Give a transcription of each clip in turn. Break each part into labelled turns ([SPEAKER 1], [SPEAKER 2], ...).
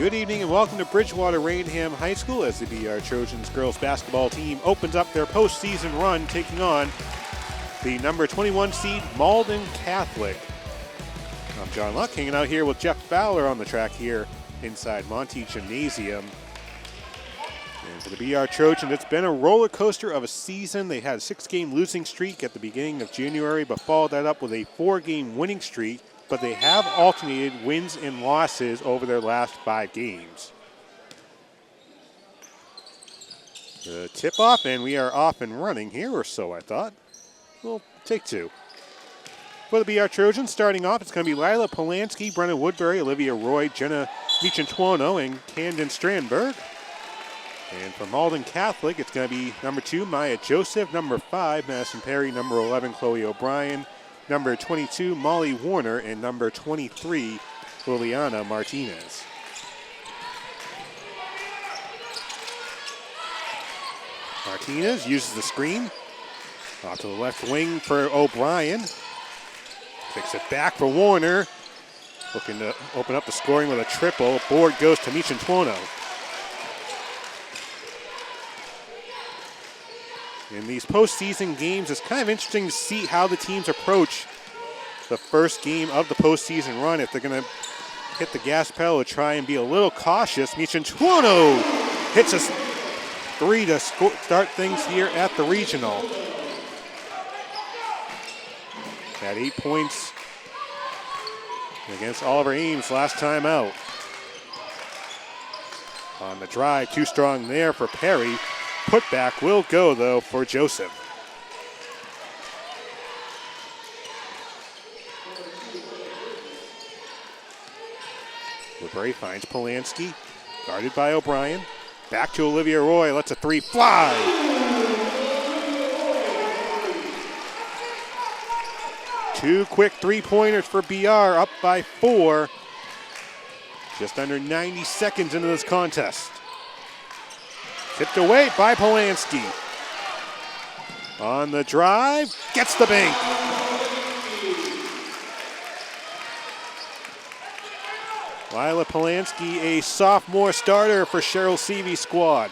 [SPEAKER 1] Good evening and welcome to Bridgewater-Raynham High School as the BR Trojans girls basketball team opens up their postseason run taking on the number 21 seed Malden Catholic. I'm John Luck hanging out here with Jeff Fowler on the track here inside Monty Gymnasium. And for the BR Trojans, it's been a roller coaster of a season. They had a 6-game losing streak at the beginning of January, but followed that up with a 4-game winning streak. But they have alternated wins and losses over their last 5 games. The tip-off, and we are off and running here, or so I thought. We'll take 2. For the BR Trojans, starting off, it's going to be Lila Polanski, Brenna Woodbury, Olivia Roy, Jenna Michantuono, and Camden Strandberg. And for Malden Catholic, it's going to be number 2, Maya Joseph, number 5, Madison Perry, number 11, Chloe O'Brien, number 22, Molly Warner, and number 23, Liliana Martinez. Martinez uses the screen. Off to the left wing for O'Brien. Kicks it back for Warner. Looking to open up the scoring with a triple. Board goes to Michantuono. In these postseason games, it's kind of interesting to see how the teams approach the first game of the postseason run. If they're going to hit the gas pedal or try and be a little cautious. Michantuono hits a 3 to start things here at the regional. Had 8 points against Oliver Ames last time out. On the drive, too strong there for Perry. Putback will go, though, for Joseph. Woodbury finds Polanski, guarded by O'Brien. Back to Olivia Roy, lets a 3 fly. Two quick 3-pointers for BR, up by 4. Just under 90 seconds into this contest. Tipped away by Polanski. On the drive, gets the bank. Lila Polanski, a sophomore starter for Cheryl Seavey's squad.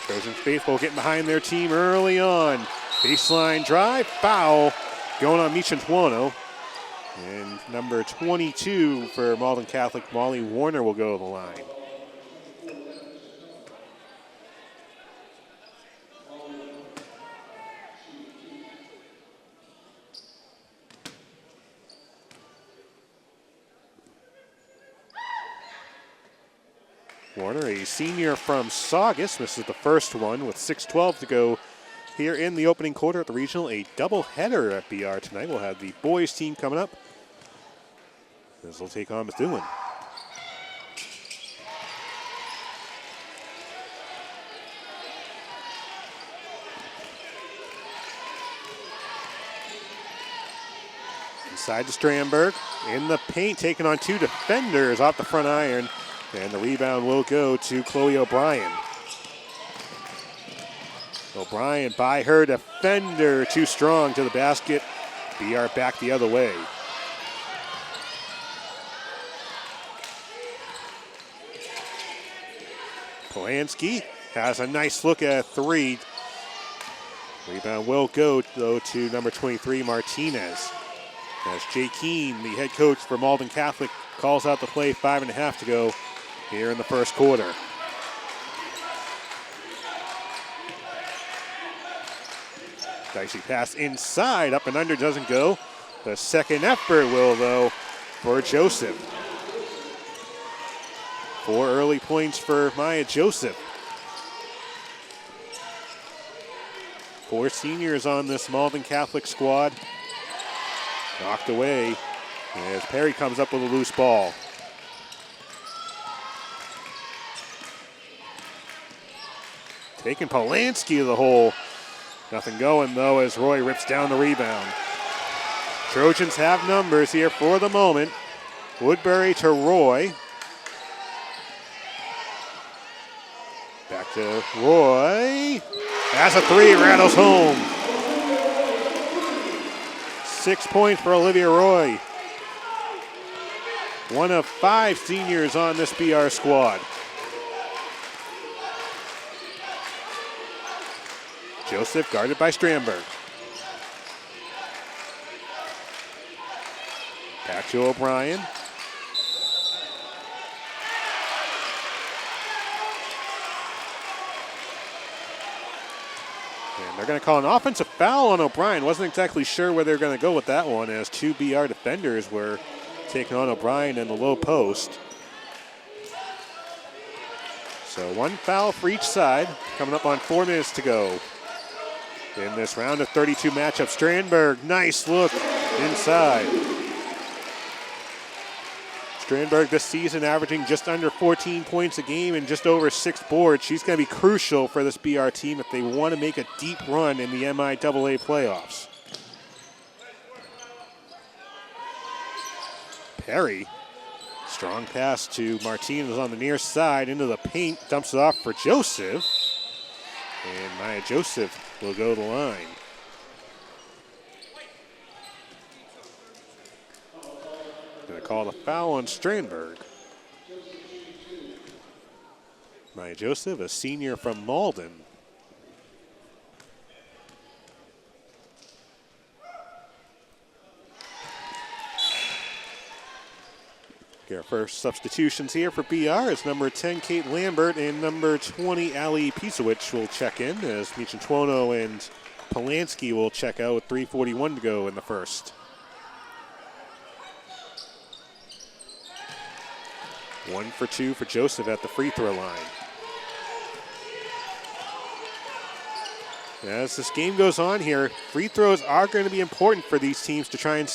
[SPEAKER 1] Trojans faithful getting behind their team early on. Baseline drive, foul, going on Michantuono. And number 22 for Malden Catholic, Molly Warner, will go to the line. Warner, a senior from Saugus, misses the first one with 6:12 to go here in the opening quarter at the regional. A doubleheader at BR tonight. We'll have the boys team coming up. This will take on Methuen. Inside to Strandberg. In the paint, taking on 2 defenders off the front iron. And the rebound will go to Chloe O'Brien. O'Brien by her defender, too strong to the basket. BR back the other way. Polanski has a nice look at a 3. Rebound will go, though, to number 23, Martinez. As Jay Keene, the head coach for Malden Catholic, calls out the play, 5.5 to go here in the first quarter. Dicey pass inside, up and under, doesn't go. The second effort will, though, for Joseph. 4 early points for Maya Joseph. 4 seniors on this Malden Catholic squad. Knocked away as Perry comes up with a loose ball. Taking Polanski to the hole. Nothing going, though, as Roy rips down the rebound. Trojans have numbers here for the moment. Woodbury to Roy. Back to Roy. That's a 3, rattles home. 6 points for Olivia Roy. one of 5 seniors on this BR squad. Joseph guarded by Strandberg. Back to O'Brien. And they're going to call an offensive foul on O'Brien. Wasn't exactly sure where they were going to go with that one, as 2 BR defenders were taking on O'Brien in the low post. So 1 foul for each side, coming up on 4 minutes to go. In this round of 32 matchup, Strandberg, nice look inside. Strandberg this season averaging just under 14 points a game and just over 6 boards. She's going to be crucial for this BR team if they want to make a deep run in the MIAA playoffs. Perry, strong pass to Martinez on the near side into the paint, dumps it off for Joseph. And Maya Joseph will go to the line. Going to call the foul on Strandberg. Maya Joseph, a senior from Malden. Our first substitutions here for BR is number 10, Kate Lambert, and number 20, Ali Pisowicz will check in, as Michantuono and Polanski will check out with 3:41 to go in the first. One for 2 for Joseph at the free throw line. As this game goes on here, free throws are going to be important for these teams to try and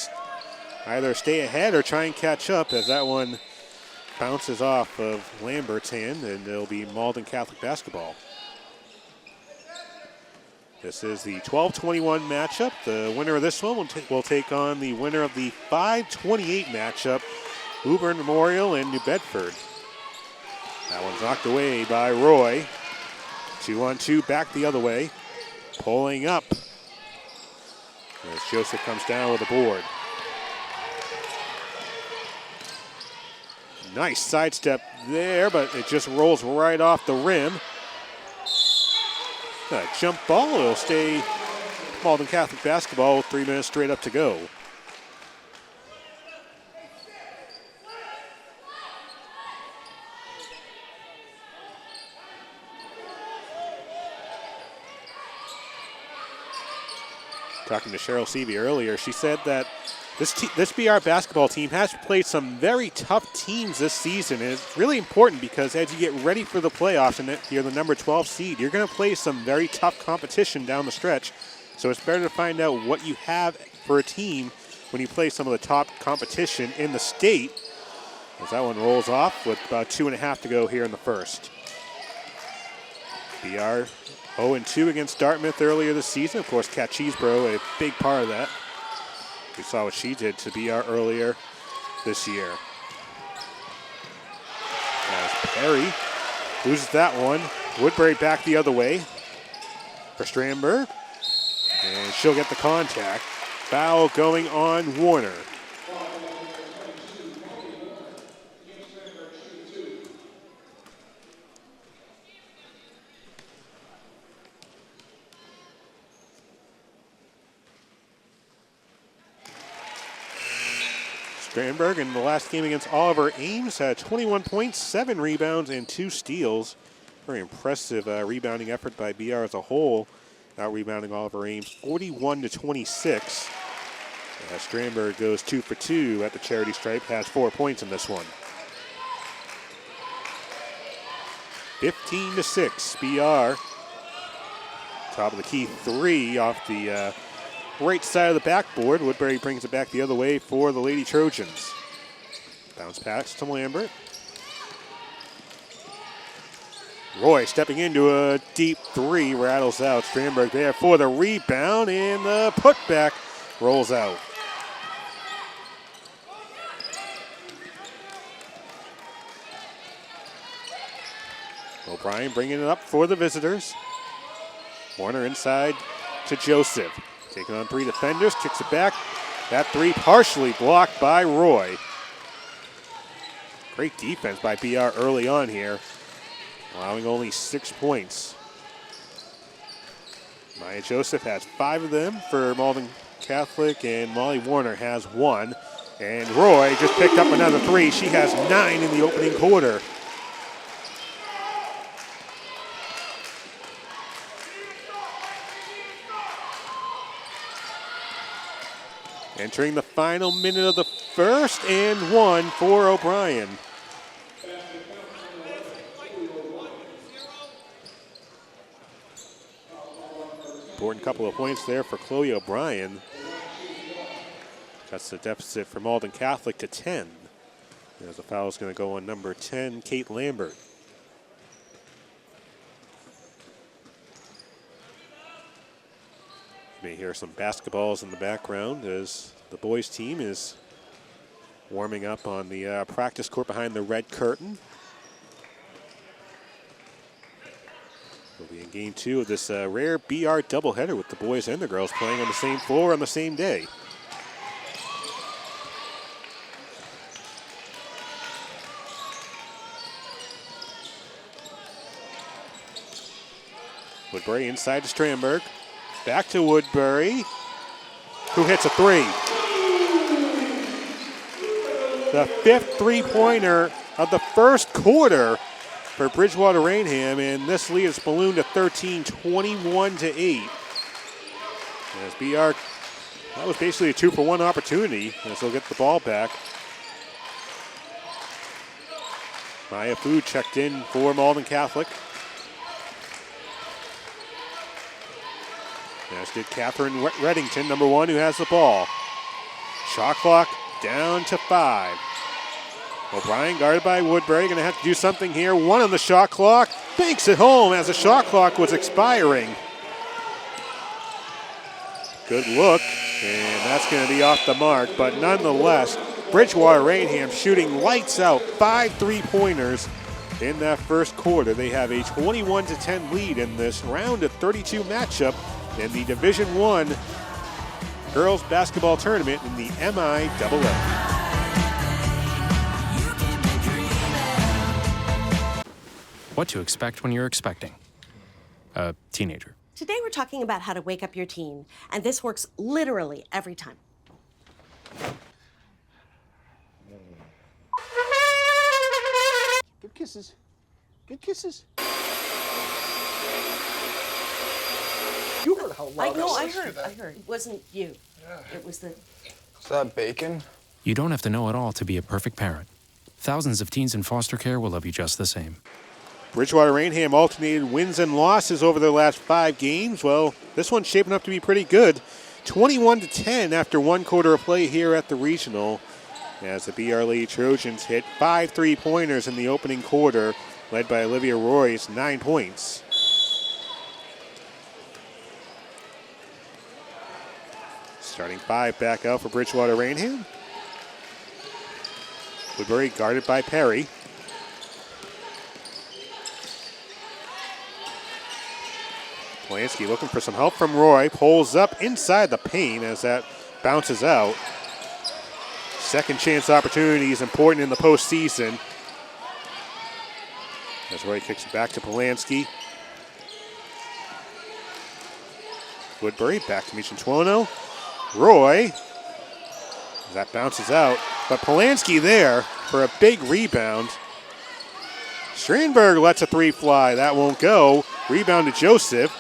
[SPEAKER 1] either stay ahead or try and catch up, as that one bounces off of Lambert's hand, and it'll be Malden Catholic basketball. This is the 12-21 matchup. The winner of this one will take on the winner of the 5-28 matchup, Woburn Memorial and New Bedford. That one's knocked away by Roy. 2-on-2 back the other way. Pulling up as Joseph comes down with a board. Nice sidestep there, but it just rolls right off the rim. A jump ball, it'll stay Malden Catholic basketball with 3 minutes straight up to go. Talking to Cheryl Seavey earlier, she said that this BR basketball team has played some very tough teams this season, and it's really important because as you get ready for the playoffs and you're the number 12 seed, you're going to play some very tough competition down the stretch. So it's better to find out what you have for a team when you play some of the top competition in the state. As that one rolls off with about 2.5 to go here in the first. BR 0-2 against Dartmouth earlier this season. Of course, Kat Cheeseborough, a big part of that. We saw what she did to BR earlier this year. As Perry loses that one. Woodbury back the other way for Strandberg. And she'll get the contact. Foul going on Warner. Strandberg in the last game against Oliver Ames had 21 points, 7 rebounds, and 2 steals. Very impressive rebounding effort by BR as a whole, out-rebounding Oliver Ames 41-26. Strandberg goes 2 for 2 at the charity stripe, has 4 points in this one. 15-6, BR. Top of the key 3 off the right side of the backboard. Woodbury brings it back the other way for the Lady Trojans. Bounce pass to Lambert. Roy stepping into a deep 3, rattles out. Strandberg there for the rebound, and the putback rolls out. O'Brien bringing it up for the visitors. Warner inside to Joseph. Taking on 3 defenders, kicks it back. That 3 partially blocked by Roy. Great defense by BR early on here, allowing only 6 points. Maya Joseph has 5 of them for Malden Catholic, and Molly Warner has 1. And Roy just picked up another 3. She has 9 in the opening quarter. Entering the final minute of the first, and 1 for O'Brien. Important couple of points there for Chloe O'Brien. Cuts the deficit for Malden Catholic to 10. As the foul is going to go on number 10, Kate Lambert. You may hear some basketballs in the background as the boys team is warming up on the practice court behind the red curtain. We'll be in game 2 of this rare BR doubleheader with the boys and the girls playing on the same floor on the same day. Woodbury inside to Strandberg. Back to Woodbury, who hits a 3. The 5th three-pointer of the first quarter for Bridgewater-Raynham, and this lead is ballooned to 13, 21-8. As BR, that was basically a 2-for-1 opportunity as they'll get the ball back. Maya Food checked in for Malden Catholic. As did Catherine Reddington, number 1, who has the ball. Shot clock down to 5. O'Brien guarded by Woodbury, going to have to do something here. 1 on the shot clock, banks it home as the shot clock was expiring. Good look, and that's going to be off the mark, but nonetheless, Bridgewater-Raynham shooting lights out, 5 3-pointers in that first quarter. They have a 21-10 lead in this round of 32 matchup in the Division I girls basketball tournament in the MIAA.
[SPEAKER 2] What to expect when you're expecting a teenager.
[SPEAKER 3] Today we're talking about how to wake up your teen, and this works literally every time.
[SPEAKER 4] Good kisses. Good kisses. You heard how loud
[SPEAKER 3] I heard. It wasn't you. Yeah. It was the...
[SPEAKER 5] Is that bacon?
[SPEAKER 2] You don't have to know it all to be a perfect parent. Thousands of teens in foster care will love you just the same.
[SPEAKER 1] Bridgewater-Raynham alternated wins and losses over their last 5 games. Well, this one's shaping up to be pretty good. 21-10 after 1 quarter of play here at the regional, as the BR Trojans hit 5 3-pointers in the opening quarter, led by Olivia Roy's 9 points. Starting 5 back out for Bridgewater-Raynham. Woodbury guarded by Perry. Polanski looking for some help from Roy. Pulls up inside the paint as that bounces out. Second chance opportunity is important in the postseason. As Roy kicks it back to Polanski. Woodbury back to Michantuono. Roy, that bounces out, but Polanski there for a big rebound. Strandberg lets a 3 fly, that won't go. Rebound to Joseph,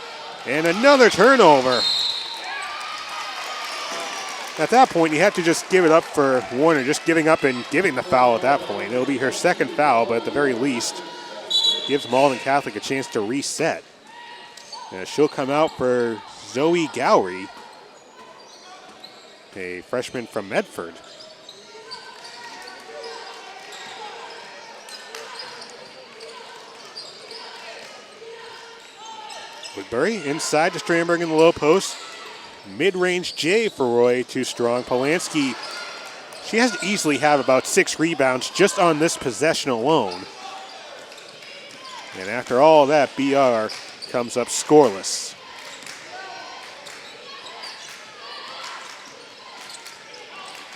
[SPEAKER 1] and another turnover. At that point, you have to just give it up for Warner, just giving up and giving the foul at that point. It'll be her second foul, but at the very least, gives Malden Catholic a chance to reset. And she'll come out for Zoe Gowrie, a freshman from Medford. Woodbury inside to Strandberg in the low post. Mid-range J for Roy, too strong. Polanski, she has to easily have about 6 rebounds just on this possession alone. And after all that, BR comes up scoreless.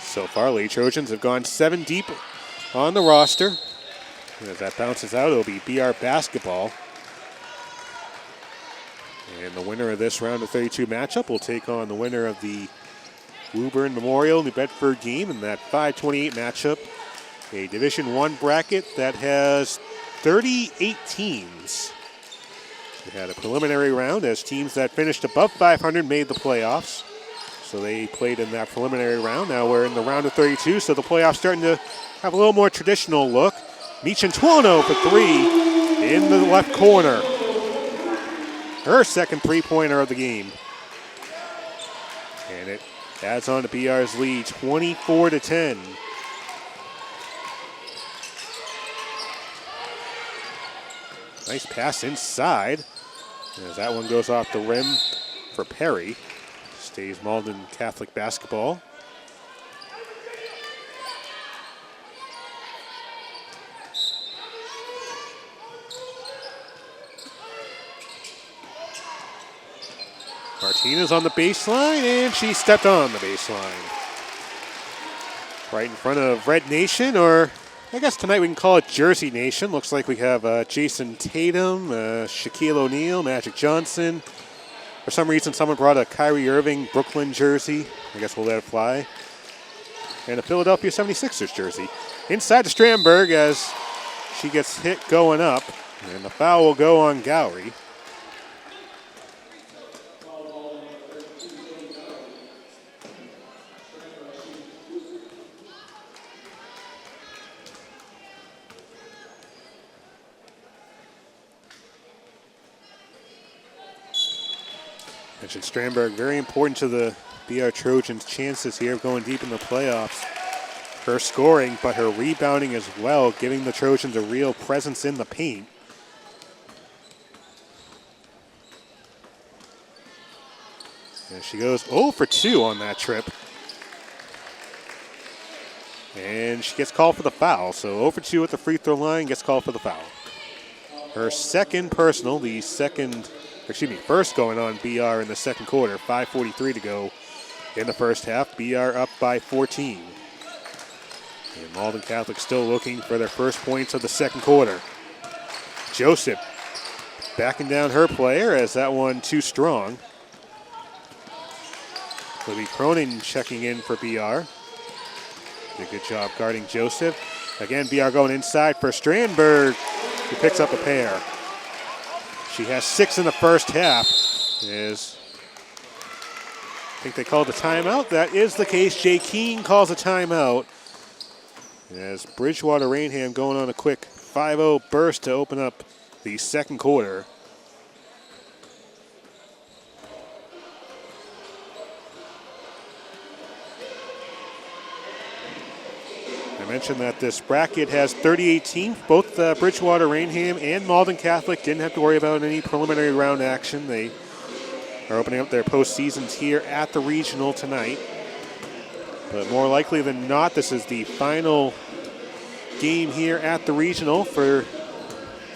[SPEAKER 1] So far, Lady Trojans have gone 7 deep on the roster. As that bounces out, it'll be BR basketball. And the winner of this round of 32 matchup will take on the winner of the Woburn Memorial New Bedford game in that 528 matchup. A Division I bracket that has 38 teams. We had a preliminary round as teams that finished above 500 made the playoffs. So they played in that preliminary round. Now we're in the round of 32, so the playoffs starting to have a little more traditional look. Michantuono for three in the left corner. Her second three-pointer of the game. And it adds on to BR's lead, 24-10. Nice pass inside. As that one goes off the rim for Perry. Stays Malden Catholic basketball. Martinez on the baseline, and she stepped on the baseline. Right in front of Red Nation, or I guess tonight we can call it Jersey Nation. Looks like we have Jason Tatum, Shaquille O'Neal, Magic Johnson. For some reason, someone brought a Kyrie Irving Brooklyn jersey. I guess we'll let it fly. And a Philadelphia 76ers jersey. Inside to Strandberg as she gets hit going up. And the foul will go on Gowrie. Mentioned Strandberg, very important to the BR Trojans' chances here of going deep in the playoffs. Her scoring, but her rebounding as well, giving the Trojans a real presence in the paint. And she goes 0 for 2 on that trip. And she gets called for the foul. So 0 for 2 at the free throw line, gets called for the foul. Her second personal, first going on BR in the second quarter. 5:43 to go in the first half. BR up by 14. And Malden Catholic still looking for their first points of the second quarter. Joseph backing down her player as that one too strong. Libby Cronin checking in for BR. Did a good job guarding Joseph. Again, BR going inside for Strandberg, who picks up a pair. She has 6 in the first half. I think they called a timeout. That is the case. Jay Keene calls a timeout. As Bridgewater-Raynham going on a quick 5-0 burst to open up the second quarter. I mentioned that this bracket has 38 teams. Both Bridgewater-Raynham and Malden Catholic didn't have to worry about any preliminary round action. They are opening up their postseasons here at the regional tonight. But more likely than not, this is the final game here at the regional for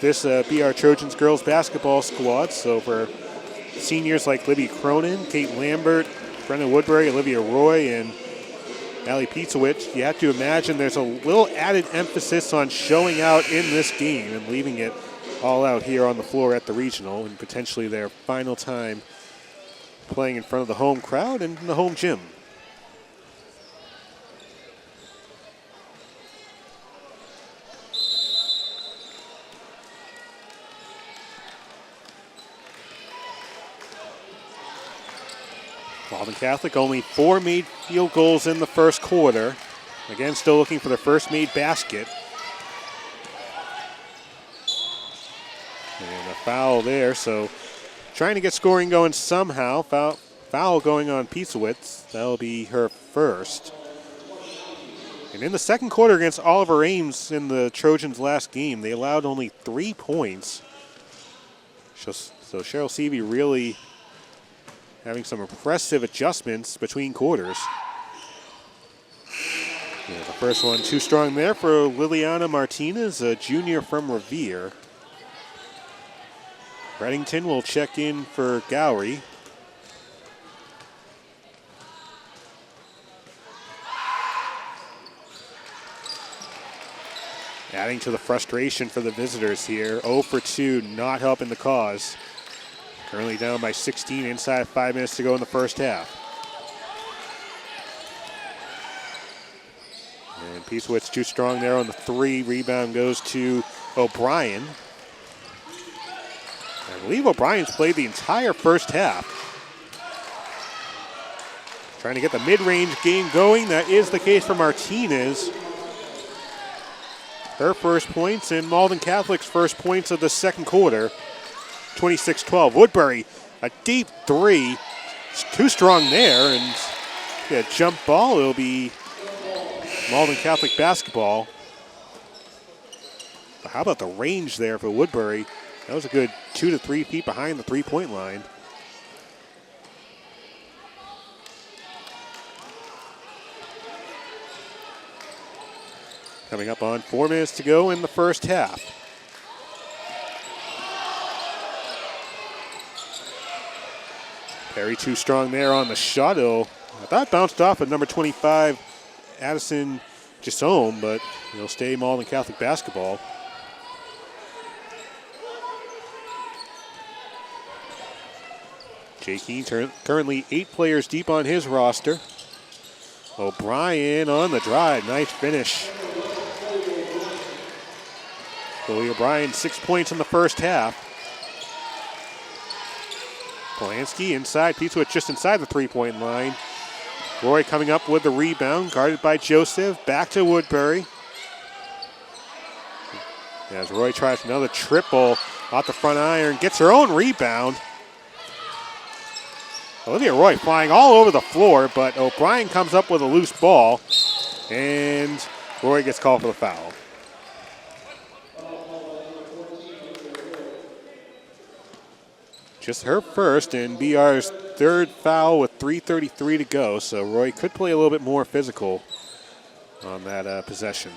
[SPEAKER 1] this BR Trojans girls basketball squad. So for seniors like Libby Cronin, Kate Lambert, Brenda Woodbury, Olivia Roy, and Allie Pizawicz, you have to imagine there's a little added emphasis on showing out in this game and leaving it all out here on the floor at the regional, and potentially their final time playing in front of the home crowd and in the home gym. Malden Catholic only 4 made field goals in the first quarter. Again, still looking for their first made basket. And a foul there, so trying to get scoring going somehow. Foul going on Pizawicz. That'll be her first. And in the second quarter against Oliver Ames in the Trojans' last game, they allowed only 3 points. So Cheryl Seavey really having some impressive adjustments between quarters. Yeah, the first one too strong there for Liliana Martinez, a junior from Revere. Reddington will check in for Gowrie. Adding to the frustration for the visitors here. 0 for 2, not helping the cause. Currently down by 16 inside 5 minutes to go in the first half. And Peacewitz too strong there on the 3. Rebound goes to O'Brien. I believe O'Brien's played the entire first half. Trying to get the mid-range game going. That is the case for Martinez. Her first points and Malden Catholic's first points of the second quarter. 26-12. Woodbury, a deep 3. It's too strong there, and yeah, jump ball. It'll be Malden Catholic basketball. But how about the range there for Woodbury? That was a good 2 to 3 feet behind the three-point line. Coming up on 4 minutes to go in the first half. Perry too strong there on the shot. I thought bounced off at number 25, Addison Gisome, but it'll stay Malden Catholic basketball. Jay Keene currently 8 players deep on his roster. O'Brien on the drive. Nice finish. Billy O'Brien, 6 points in the first half. Polanski inside. Peacewitz just inside the three-point line. Roy coming up with the rebound, guarded by Joseph. Back to Woodbury. As Roy tries another triple off the front iron, gets her own rebound. Olivia Roy flying all over the floor, but O'Brien comes up with a loose ball, and Roy gets called for the foul. Just her first and BR's third foul with 3:33 to go, so Roy could play a little bit more physical on that possession.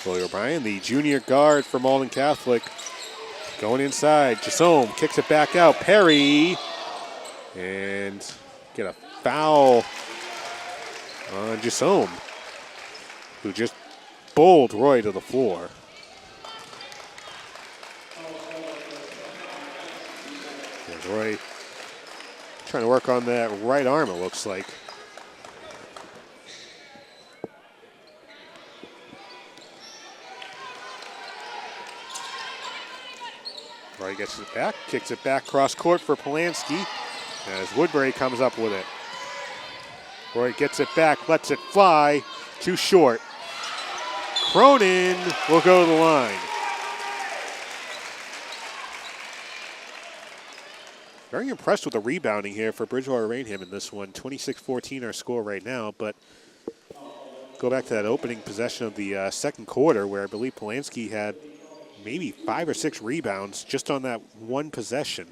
[SPEAKER 1] Billy O'Brien, the junior guard for Malden Catholic, going inside. Gisome kicks it back out. Perry, and get a foul on Gisome, who just bowled Roy to the floor. And Roy trying to work on that right arm, it looks like. Roy gets it back, kicks it back cross court for Polanski as Woodbury comes up with it. Roy gets it back, lets it fly, too short. Cronin will go to the line. Very impressed with the rebounding here for Bridgewater-Raynham in this one. 26-14 our score right now, but go back to that opening possession of the second quarter where I believe Polanski had maybe 5 or 6 rebounds just on that one possession.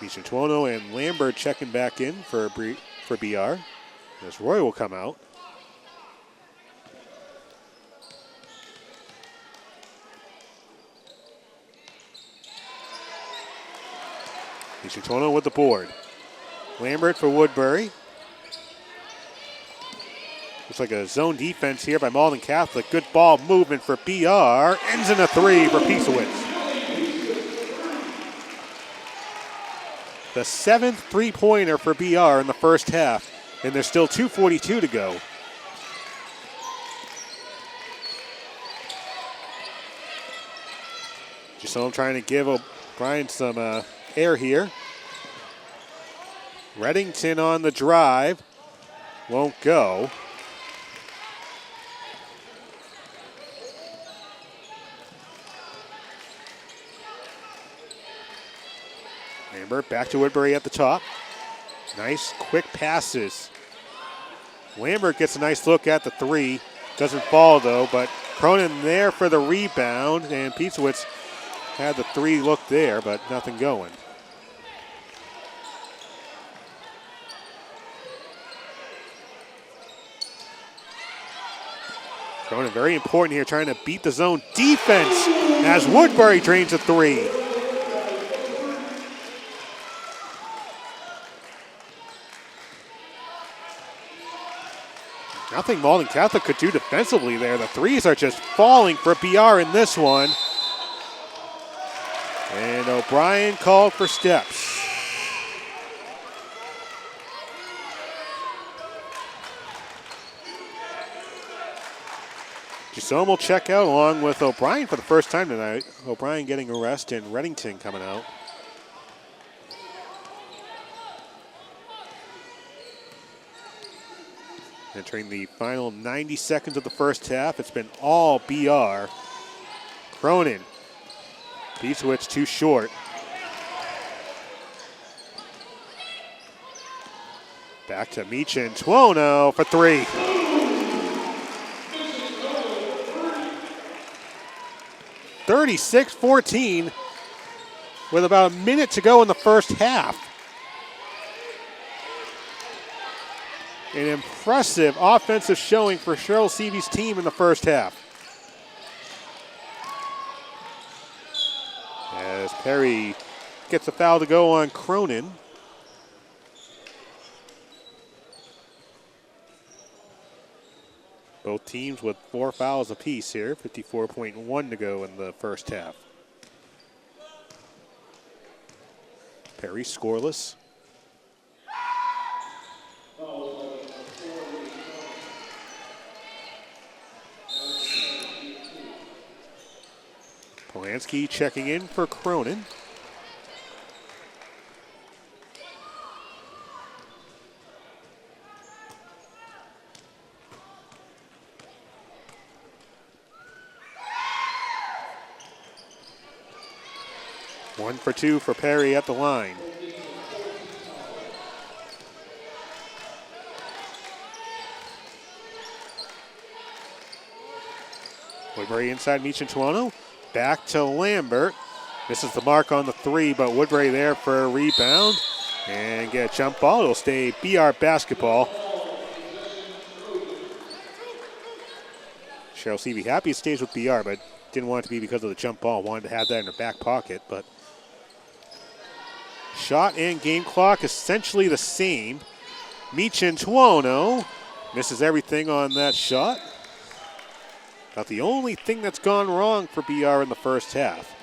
[SPEAKER 1] Michituono and Lambert checking back in for BR. As Roy will come out. Michituono with the board. Lambert for Woodbury. Looks like a zone defense here by Malden Catholic. Good ball movement for BR. Ends in a 3 for Peacewitz. The 7th three-pointer for BR in the first half, and there's still 2:42 to go. Gisome trying to give O'Brien some air here. Reddington on the drive. Won't go. Lambert back to Woodbury at the top. Nice quick passes. Lambert gets a nice look at the 3. Doesn't fall though, but Cronin there for the rebound, and Peacewitz had the 3 look there, but nothing going. Cronin very important here, trying to beat the zone defense as Woodbury drains a three. Nothing Malden Catholic could do defensively there. The threes are just falling for BR in this one. And O'Brien called for steps. Gisome will check out along with O'Brien for the first time tonight. O'Brien getting a rest and Reddington coming out. Entering the final 90 seconds of the first half, it's been all BR. Cronin, P-switch too short. Back to Meechin, Tuono for three. (36-14) with about a minute to go in the first half. An impressive offensive showing for Cheryl Seavey's team in the first half. As Perry gets a foul to go on Cronin. Both teams with 4 fouls apiece here, 54.1 to go in the first half. Perry scoreless. Polanski checking in for Cronin. One for two for Perry at the line. Woodbury inside Meechin Tuono. Back to Lambert. This is the mark on the three, but Woodbury there for a rebound. And get a jump ball. It'll stay BR basketball. Cheryl Seavey happy it stays with BR, but didn't want it to be because of the jump ball. Wanted to have that in her back pocket, but shot and game clock essentially the same. Meechin Tuono misses everything on that shot. About the only thing that's gone wrong for BR in the first half.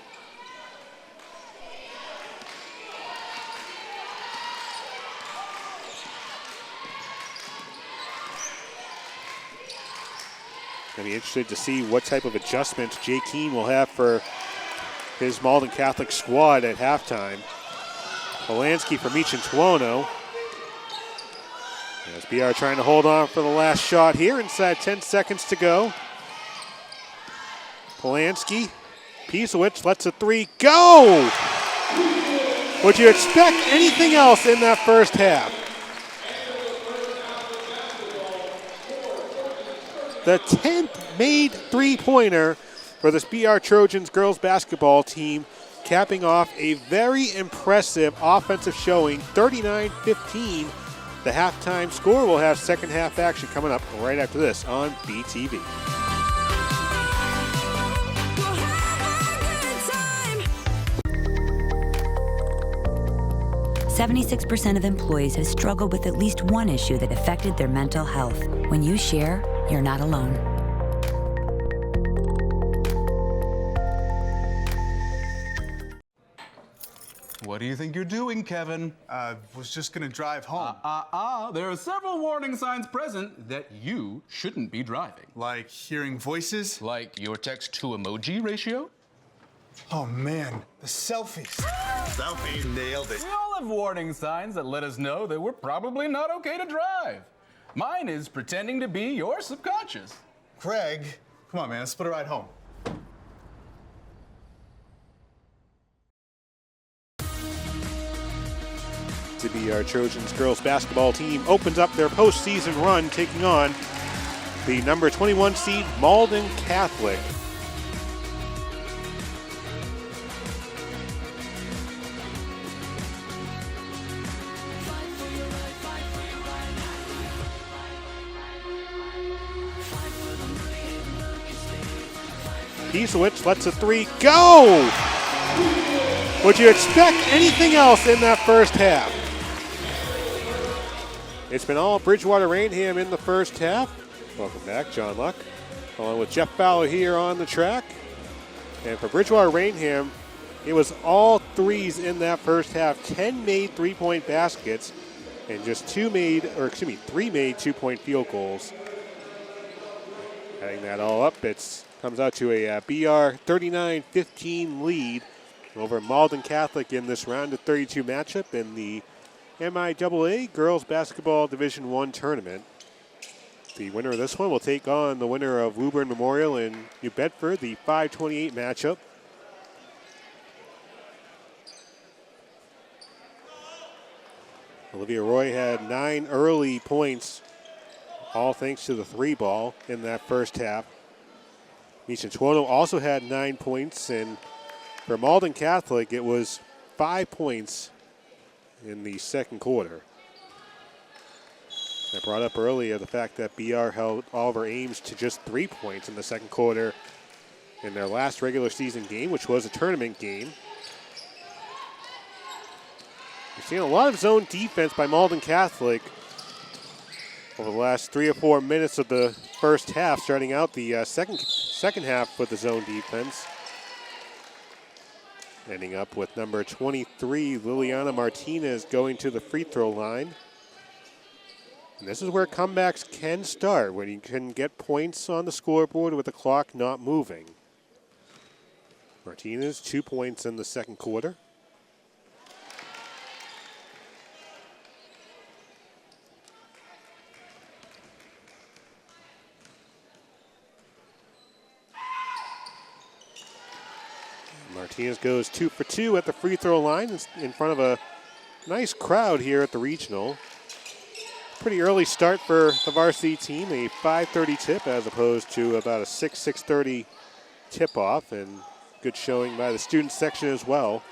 [SPEAKER 1] I'll be interested to see what type of adjustments Jay Keene will have for his Malden Catholic squad at halftime. Polanski for Meechin Tuono. As BR trying to hold on for the last shot here, inside 10 seconds to go. Polanski, Piesowicz lets a three go! Would you expect anything else in that first half? The 10th made three-pointer for this BR Trojans girls basketball team, capping off a very impressive offensive showing, 39-15. The halftime score. Will have second half action coming up right after this on BTV.
[SPEAKER 5] 76% of employees have struggled with at least one issue that affected their mental health. When you share, you're not alone.
[SPEAKER 6] What do you think you're doing, Kevin?
[SPEAKER 7] Was just gonna drive home.
[SPEAKER 6] There are several warning signs present that you shouldn't be driving.
[SPEAKER 7] Like hearing voices?
[SPEAKER 6] Like your text-to-emoji ratio?
[SPEAKER 7] Oh man, the selfies. Selfie, nailed it.
[SPEAKER 6] We all have warning signs that let us know that we're probably not okay to drive. Mine is pretending to be your subconscious.
[SPEAKER 7] Craig, come on man, let's split a ride home.
[SPEAKER 1] To be our Trojans girls basketball team opens up their postseason run, taking on the number 21 seed Malden Catholic. Piesowicz lets a three go. Would you expect anything else in that first half? It's been all Bridgewater-Raynham in the first half. Welcome back, John Luck, along with Jeff Fowler here on the track. And for Bridgewater-Raynham, it was all threes in that first half. 10 made three-point baskets and just 3 made 2-point field goals. Adding that all up, it comes out to a BR 39-15 lead over Malden Catholic in this round of 32 matchup in the MIAA Girls Basketball Division I tournament. The winner of this one will take on the winner of Woburn Memorial in New Bedford, the 528 matchup. Olivia Roy had 9 early points, all thanks to the 3-ball in that first half. Misha Tuono also had 9 points, and for Malden Catholic, it was 5 points in the second quarter. I brought up earlier the fact that BR held Oliver Ames to just 3 points in the second quarter in their last regular season game, which was a tournament game. We've seen a lot of zone defense by Malden Catholic over the last 3 or 4 minutes of the first half, starting out the second half with the zone defense. Ending up with number 23, Liliana Martinez, going to the free throw line. And this is where comebacks can start, when you can get points on the scoreboard with the clock not moving. Martinez, 2 points in the second quarter. Martinez goes 2 for 2 at the free throw line in front of a nice crowd here at the regional. Pretty early start for the varsity team, a 5:30 tip as opposed to about a 6:30 tip-off, and good showing by the student section as well.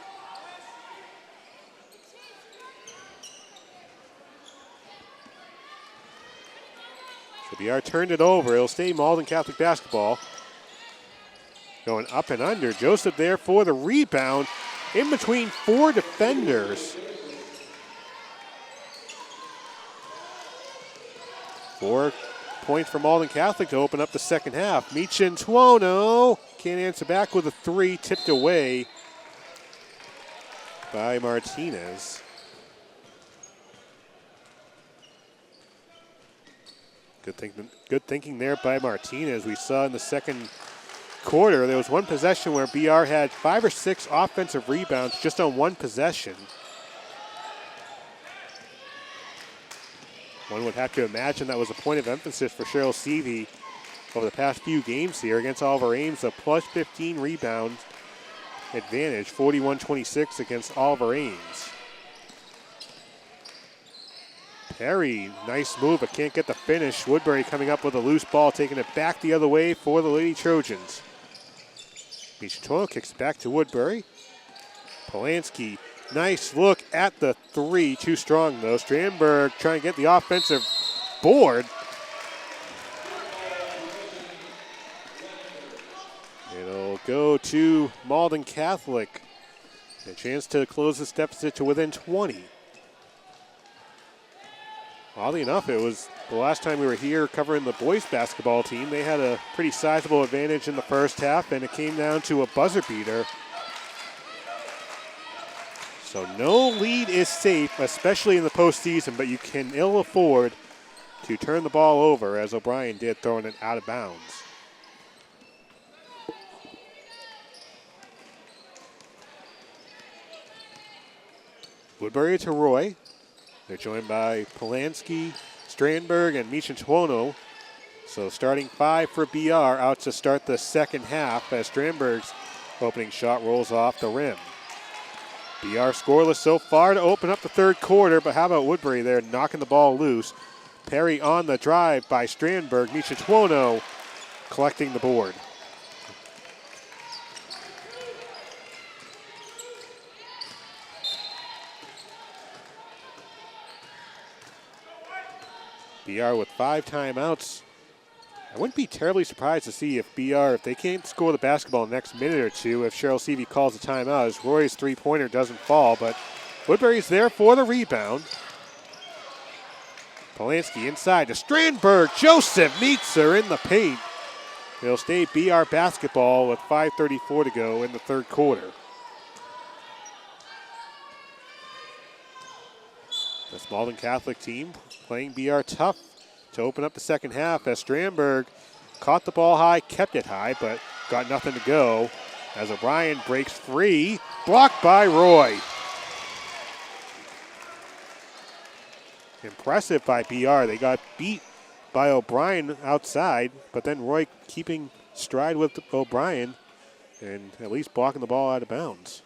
[SPEAKER 1] So BR turned it over. It'll stay Malden Catholic basketball. Going up and under. Joseph there for the rebound in between 4 defenders. 4 points for Malden Catholic to open up the second half. Michin Tuono can't answer back with a 3, tipped away by Martinez. Good thinking there by Martinez. We saw in the second quarter, there was one possession where BR had 5 or 6 offensive rebounds just on one possession. One would have to imagine that was a point of emphasis for Cheryl Seavey over the past few games here against Oliver Ames. A plus 15 rebound advantage, 41-26 against Oliver Ames. Perry, nice move, but can't get the finish. Woodbury coming up with a loose ball, taking it back the other way for the Lady Trojans. Michitono kicks back to Woodbury. Polanski, nice look at the 3, too strong though. Strandberg trying to get the offensive board. It'll go to Malden Catholic. A chance to close this deficit to within 20. Oddly enough, it was the last time we were here covering the boys basketball team. They had a pretty sizable advantage in the first half, and it came down to a buzzer beater. So no lead is safe, especially in the postseason, but you can ill afford to turn the ball over, as O'Brien did, throwing it out of bounds. Woodbury to Roy. They're joined by Polanski, Strandberg, and Michin-Tuono. So starting 5 for BR out to start the second half as Strandberg's opening shot rolls off the rim. BR scoreless so far to open up the third quarter, but how about Woodbury there knocking the ball loose. Perry on the drive by Strandberg. Michin-Tuono collecting the board. BR with 5 timeouts I wouldn't be terribly surprised to see if BR, if they can't score the basketball in the next minute or two, if Cheryl Seavey calls a timeout, as Roy's three-pointer doesn't fall, but Woodbury's there for the rebound. Polanski inside to Strandberg. Joseph meets her in the paint. It'll stay BR basketball with 5:34 to go in the third quarter. This Malden Catholic team playing BR tough to open up the second half as Strandberg caught the ball high, kept it high, but got nothing to go as O'Brien breaks free, blocked by Roy. Impressive by BR. They got beat by O'Brien outside, but then Roy keeping stride with O'Brien and at least blocking the ball out of bounds.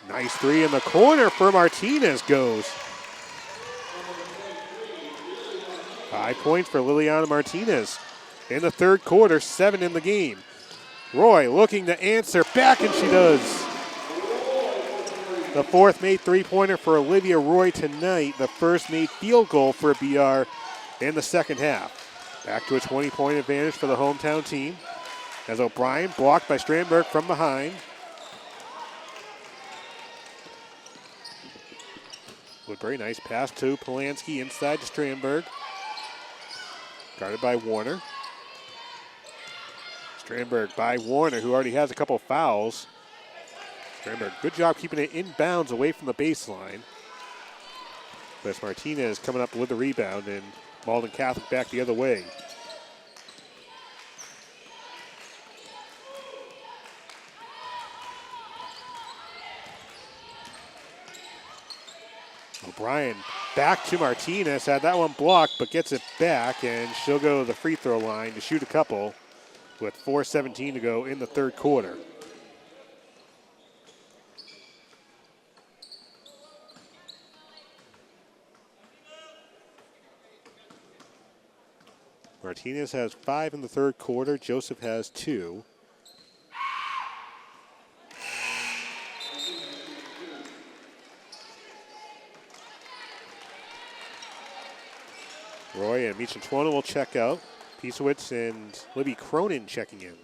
[SPEAKER 1] Nice three in the corner for Martinez goes. 5 points for Liliana Martinez. In the third quarter, 7 in the game. Roy looking to answer back, and she does. The fourth made three-pointer for Olivia Roy tonight. The first made field goal for BR in the second half. Back to a 20-point advantage for the hometown team. As O'Brien blocked by Strandberg from behind. Woodbury, nice pass to Polanski inside to Strandberg. Guarded by Warner. Strandberg by Warner, who already has a couple fouls. Strandberg, good job keeping it inbounds away from the baseline. But Martinez coming up with the rebound, and Malden Catholic back the other way. O'Brien back to Martinez, had that one blocked, but gets it back, and she'll go to the free throw line to shoot a couple with 4:17 to go in the third quarter. Martinez has 5 in the third quarter. Joseph has 2. Roy and Micheltuono will check out. Piesowitz and Libby Cronin checking in.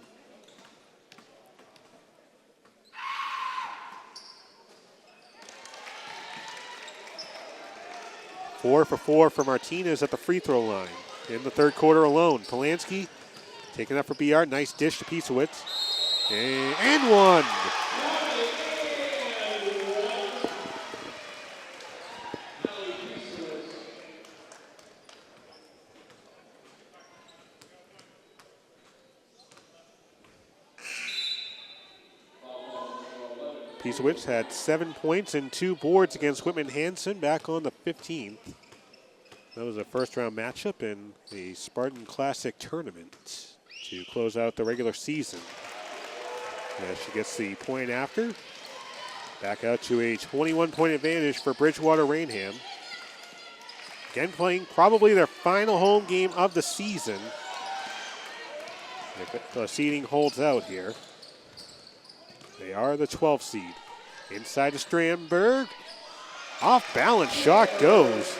[SPEAKER 1] Four for Martinez at the free throw line. In the third quarter alone. Polanski taking up for BR. Nice dish to Piesowitz. And one. Piesowitz had 7 points and 2 boards against Whitman Hanson back on the 15th. That was a first-round matchup in the Spartan Classic tournament to close out the regular season. As she gets the point after. Back out to a 21-point advantage for Bridgewater-Raynham. Again, playing probably their final home game of the season. If the seeding holds out here. They are the 12th seed. Inside to Strandberg. Off balance shot goes.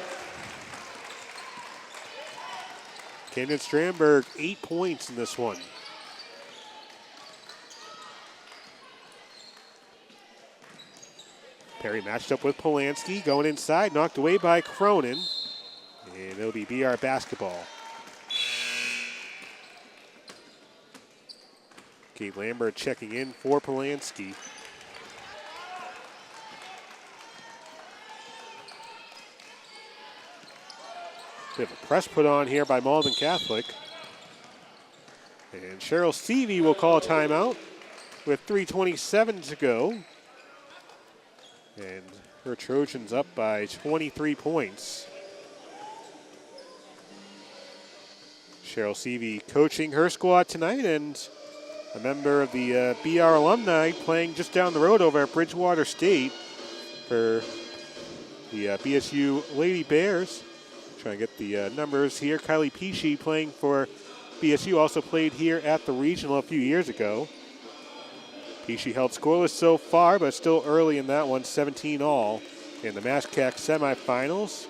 [SPEAKER 1] Camden Strandberg, 8 points in this one. Perry matched up with Polanski, going inside, knocked away by Cronin. And it'll be BR basketball. Kate Lambert checking in for Polanski. Bit of a press put on here by Malden Catholic. And Cheryl Seavey will call a timeout with 3:27 to go. And her Trojans up by 23 points. Cheryl Seavey coaching her squad tonight, and a member of the BR alumni playing just down the road over at Bridgewater State for the BSU Lady Bears. Trying to get the numbers here. Kylie Pesci playing for BSU, also played here at the regional a few years ago. Peachy held scoreless so far, but still early in that one, 17-all in the MASCAC semifinals.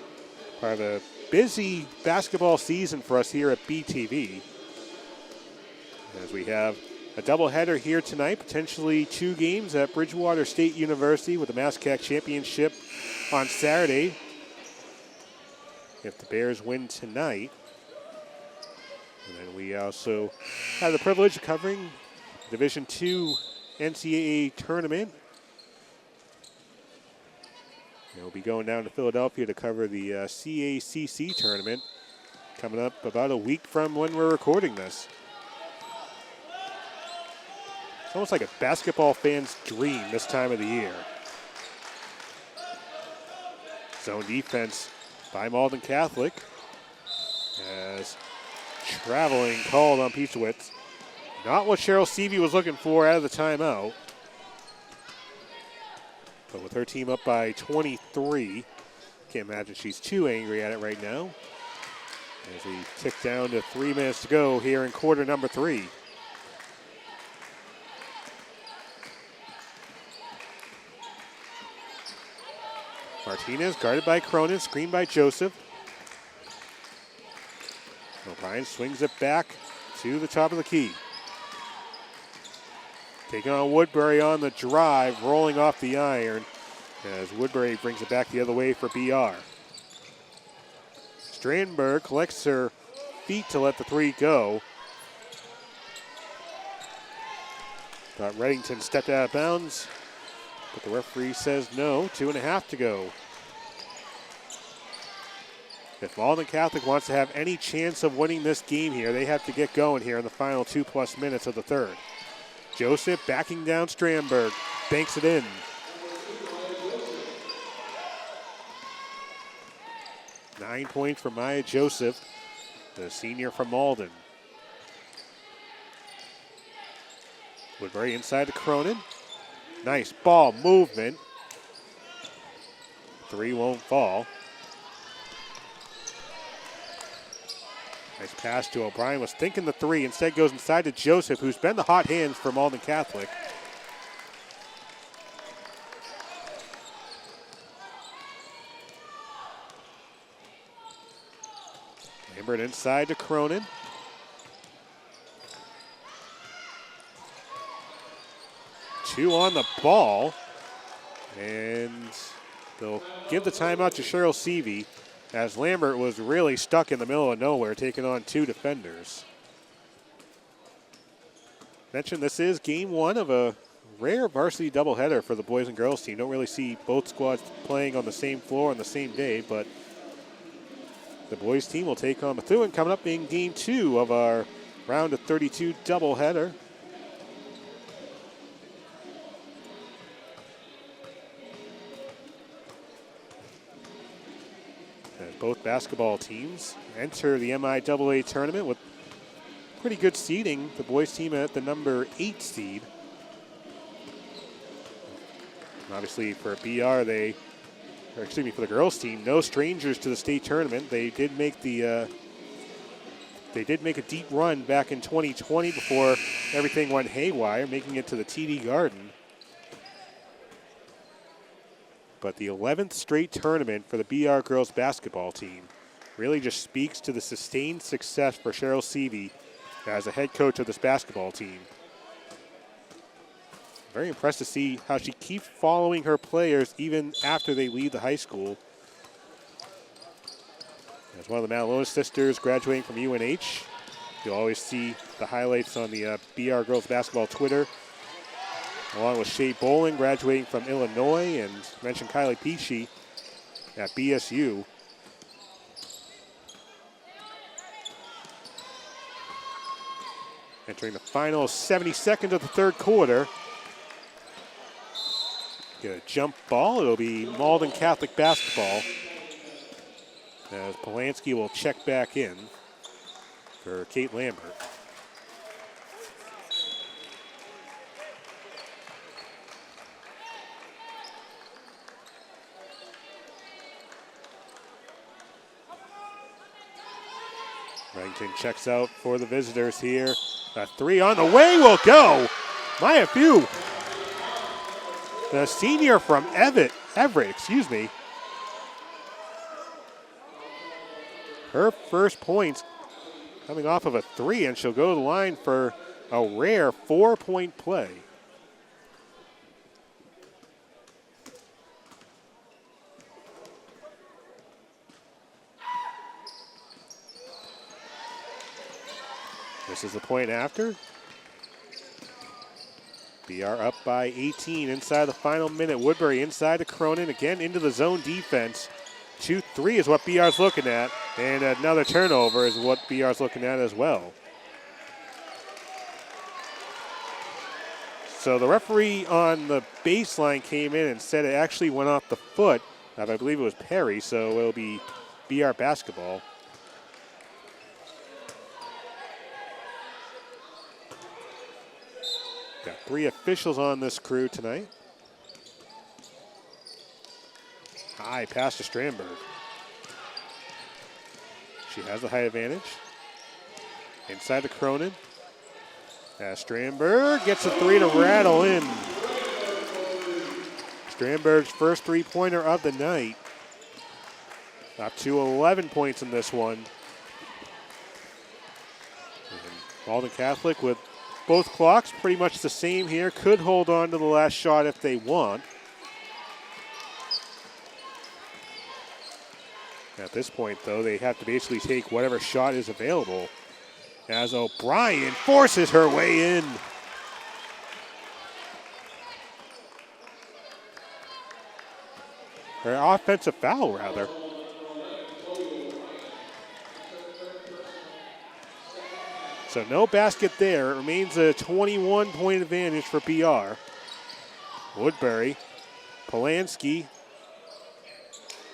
[SPEAKER 1] Part of a busy basketball season for us here at BTV. As we have a doubleheader here tonight, potentially 2 games at Bridgewater State University with the MASCAC Championship on Saturday. If the Bears win tonight. And then we also have the privilege of covering Division II NCAA tournament. And we'll be going down to Philadelphia to cover the CACC tournament coming up about a week from when we're recording this. It's almost like a basketball fan's dream this time of the year. Zone defense by Malden Catholic as traveling called on Piechowicz. Not what Cheryl Seavey was looking for out of the timeout. But with her team up by 23, can't imagine she's too angry at it right now. As we tick down to 3 minutes to go here in quarter number 3. Martinez guarded by Cronin, screened by Joseph. O'Brien swings it back to the top of the key. Taking on Woodbury on the drive, rolling off the iron as Woodbury brings it back the other way for BR. Strandberg collects her feet to let the 3 go. Thought Reddington stepped out of bounds, but the referee says no, 2.5 to go. If Malden Catholic wants to have any chance of winning this game here, they have to get going here in the final 2+ minutes of the third. Joseph backing down Strandberg, banks it in. Nine points for Maya Joseph, the senior from Malden. Woodbury inside to Cronin. Nice ball movement. 3 won't fall. Nice pass to O'Brien, was thinking the 3, instead goes inside to Joseph, who's been the hot hands for Malden Catholic. Lambert inside to Cronin. Two on the ball, and they'll give the timeout to Cheryl Seavey, as Lambert was really stuck in the middle of nowhere, taking on 2 defenders. Mentioned this is game 1 of a rare varsity doubleheader for the boys and girls team. Don't really see both squads playing on the same floor on the same day, but the boys team will take on Methuen coming up in game 2 of our round of 32 doubleheader. Both basketball teams enter the MIAA tournament with pretty good seeding. The boys team at the number 8 seed. And obviously for BR, for the girls team, no strangers to the state tournament. They did make a deep run back in 2020 before everything went haywire, making it to the TD Garden. But the 11th straight tournament for the BR girls basketball team really just speaks to the sustained success for Cheryl Seavey as a head coach of this basketball team. Very impressed to see how she keeps following her players even after they leave the high school. As one of the Malonis sisters graduating from UNH, you'll always see the highlights on the BR girls basketball Twitter, along with Shea Bolin graduating from Illinois, and mentioned Kylie Peachy at BSU. Entering the final 70 seconds of the third quarter. Get a jump ball. It'll be Malden Catholic basketball, as Polanski will check back in for Kate Lambert. Reddington checks out for the visitors here. A 3 on the way will go. Maya Few The senior from Everett, excuse me. Her first points coming off of a 3, and she'll go to the line for a rare 4-point play. This is the point after. BR up by 18 inside the final minute. Woodbury inside to Cronin, again into the zone defense. 2-3 is what BR's looking at, and another turnover is what BR's looking at as well. So the referee on the baseline came in and said it actually went off the foot of, I believe it was Perry, so it'll be BR basketball. Got 3 officials on this crew tonight. High pass to Strandberg. She has the high advantage. Inside to Cronin. As Strandberg gets a 3 to rattle in. Strandberg's first 3-pointer of the night. Up to 11 points in this one. And Malden Catholic with both clocks pretty much the same here. Could hold on to the last shot if they want. At this point, though, they have to basically take whatever shot is available, as O'Brien forces her way in. Her offensive foul, rather. So no basket there. It remains a 21-point advantage for BR. Woodbury, Polanski,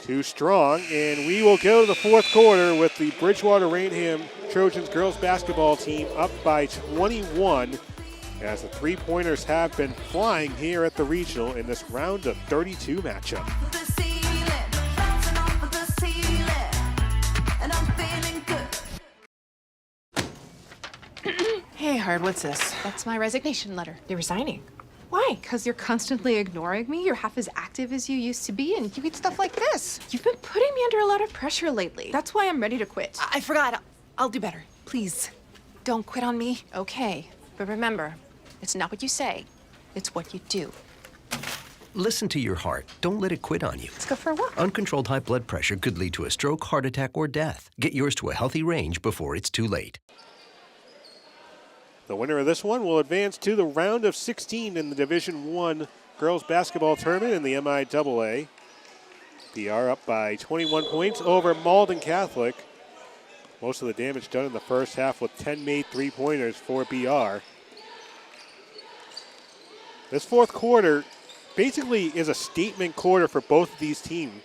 [SPEAKER 1] too strong, and we will go to the fourth quarter with the Bridgewater-Raynham Trojans girls basketball team up by 21, as the 3-pointers have been flying here at the regional in this round of 32 matchup.
[SPEAKER 8] Hey, Hard, what's this?
[SPEAKER 9] That's my resignation letter.
[SPEAKER 8] You're resigning.
[SPEAKER 9] Why? Because you're constantly ignoring me. You're half as active as you used to be, and you eat stuff like this. You've been putting me under a lot of pressure lately. That's why I'm ready to quit.
[SPEAKER 8] I forgot. I'll do better. Please, don't quit on me.
[SPEAKER 9] Okay, but remember, it's not what you say, it's what you do.
[SPEAKER 10] Listen to your heart. Don't let it quit on you.
[SPEAKER 9] Let's go for a walk.
[SPEAKER 10] Uncontrolled high blood pressure could lead to a stroke, heart attack, or death. Get yours to a healthy range before it's too late.
[SPEAKER 1] The winner of this one will advance to the round of 16 in the Division I girls basketball tournament in the MIAA. BR up by 21 points over Malden Catholic. Most of the damage done in the first half with 10 made 3-pointers for BR. This fourth quarter basically is a statement quarter for both of these teams.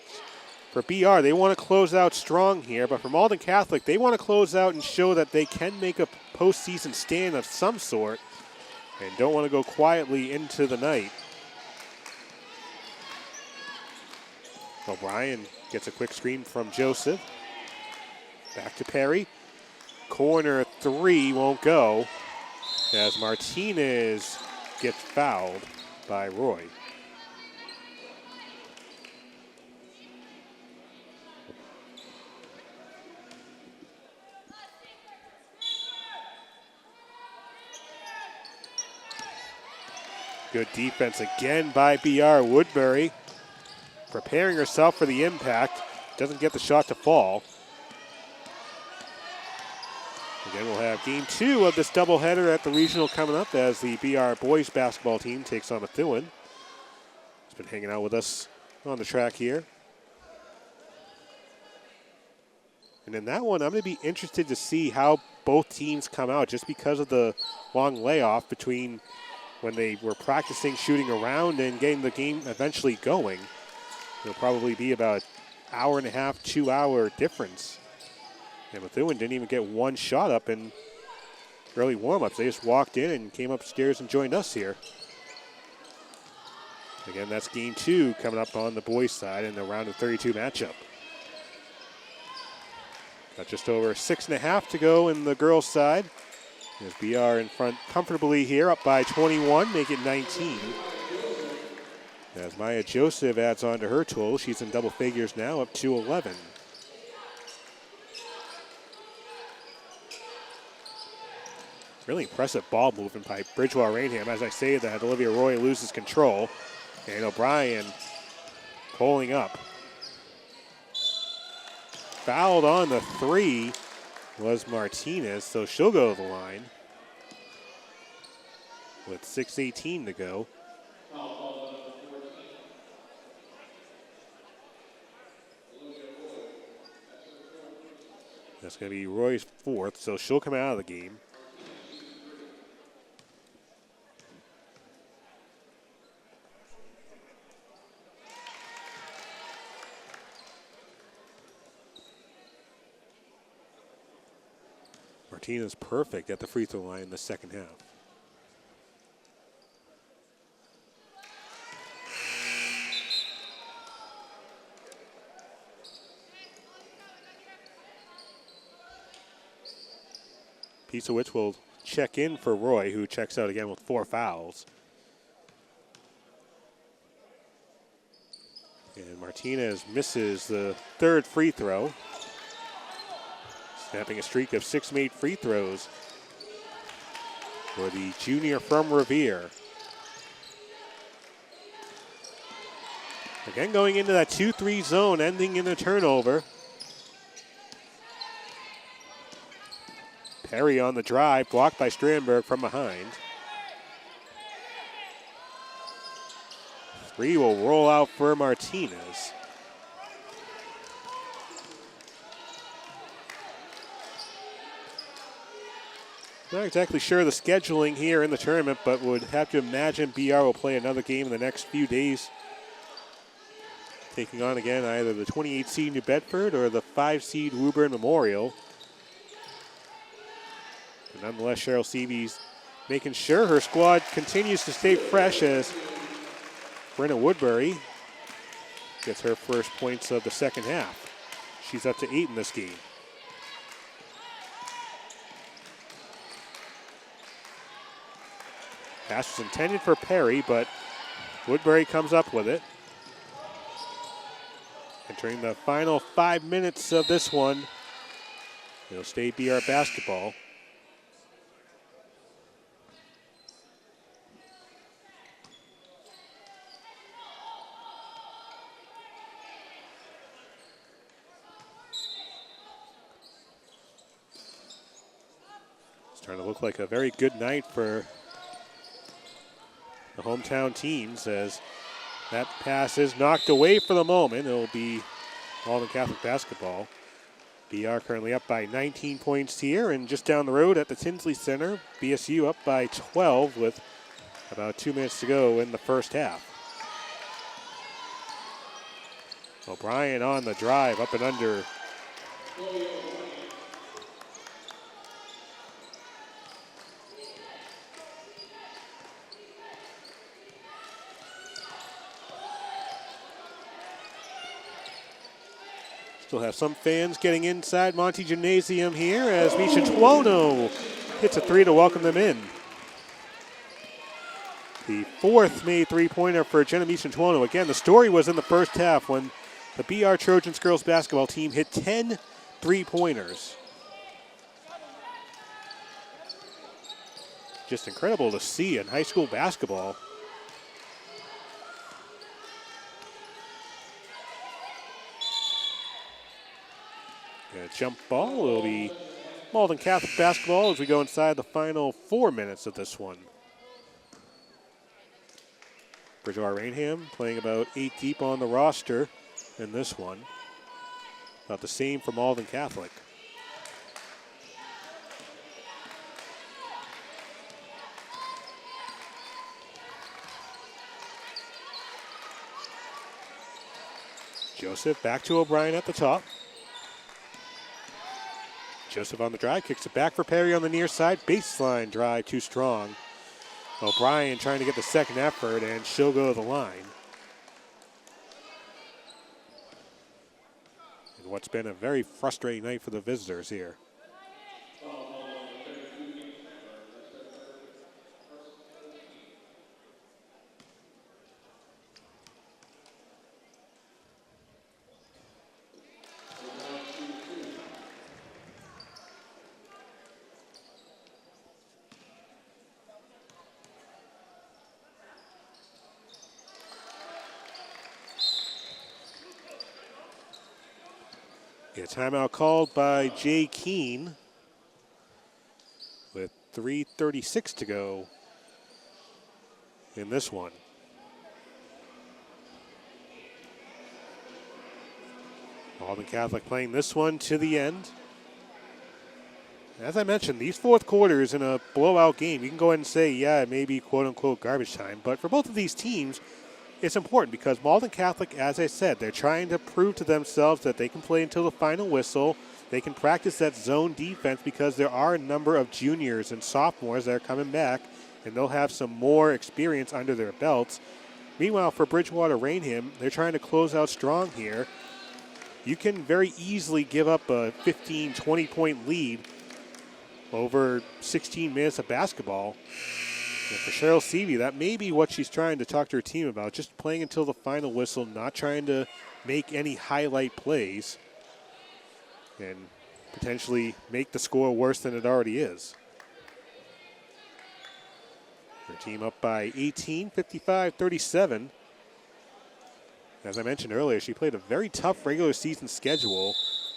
[SPEAKER 1] For BR, they want to close out strong here, but for Malden Catholic, they want to close out and show that they can make a postseason stand of some sort and don't want to go quietly into the night. O'Brien gets a quick screen from Joseph. Back to Perry. Corner 3 won't go as Martinez gets fouled by Roy. Good defense again by BR. Woodbury preparing herself for the impact. Doesn't get the shot to fall. Again, we'll have game 2 of this doubleheader at the regional coming up as the BR boys basketball team takes on Methuen. He's been hanging out with us on the track here. And in that one, I'm going to be interested to see how both teams come out just because of the long layoff between when they were practicing shooting around and getting the game eventually going. It'll probably be about an hour and a half, 2-hour difference. And Methuen didn't even get one shot up in early warm-ups. They just walked in and came upstairs and joined us here. Again, that's game 2 coming up on the boys' side in the round of 32 matchup. Got just over 6.5 to go in the girls' side. As BR in front comfortably here, up by 21, make it 19. As Maya Joseph adds on to her total, she's in double figures now, up to 11. Really impressive ball movement by Bridgewater-Raynham. As I say that, Olivia Roy loses control. And O'Brien pulling up. Fouled on the 3 was Martinez, so she'll go to the line with 6:18 to go. That's going to be Roy's 4th, so she'll come out of the game. Martinez perfect at the free throw line in the second half. Pisowicz will check in for Roy, who checks out again with 4 fouls. And Martinez misses the 3rd free throw. Snapping a streak of 6 made free throws for the junior from Revere. Again, going into that 2-3 zone, ending in a turnover. Perry on the drive, blocked by Strandberg from behind. 3 will roll out for Martinez. Not exactly sure the scheduling here in the tournament, but would have to imagine BR will play another game in the next few days. Taking on again either the 28 seed New Bedford or the 5 seed Woburn Memorial. But nonetheless, Cheryl Seavy's making sure her squad continues to stay fresh as Brenna Woodbury gets her first points of the second half. She's up to 8 in this game. Pass was intended for Perry, but Woodbury comes up with it. Entering the final 5 minutes of this one, it'll stay BR basketball. Starting to look like a very good night for the hometown teams as that pass is knocked away for the moment. It'll be Malden Catholic basketball. BR currently up by 19 points here, and just down the road at the Tinsley Center, BSU up by 12 with about 2 minutes to go in the first half. O'Brien on the drive, up and under. Still have some fans getting inside Monty Gymnasium here as Misha Tuono hits a 3 to welcome them in. The 4th made 3-pointer for Jenna Misha Tuono. Again, the story was in the first half when the BR Trojans girls basketball team hit 10 3-pointers. Just incredible to see in high school basketball. A jump ball will be Malden Catholic basketball as we go inside the final 4 minutes of this one. Bridgewater-Raynham playing about 8 deep on the roster in this one. About the same for Malden Catholic. Joseph back to O'Brien at the top. Joseph on the drive, kicks it back for Perry on the near side. Baseline drive, too strong. O'Brien trying to get the second effort, and she'll go to the line. And what's been a very frustrating night for the visitors here. Yeah, timeout called by Jay Keene with 3:36 to go in this one. Malden Catholic playing this one to the end. As I mentioned, these fourth quarters in a blowout game, you can go ahead and say, yeah, it may be quote-unquote garbage time. But for both of these teams, it's important because Malden Catholic, as I said, they're trying to prove to themselves that they can play until the final whistle. They can practice that zone defense because there are a number of juniors and sophomores that are coming back, and they'll have some more experience under their belts. Meanwhile, for Bridgewater-Raynham, they're trying to close out strong here. You can very easily give up a 15, 20-point lead over 16 minutes of basketball. And for Cheryl Seavey, that may be what she's trying to talk to her team about, just playing until the final whistle, not trying to make any highlight plays and potentially make the score worse than it already is. Her team up by 18, 55-37. As I mentioned earlier, she played a very tough regular season schedule,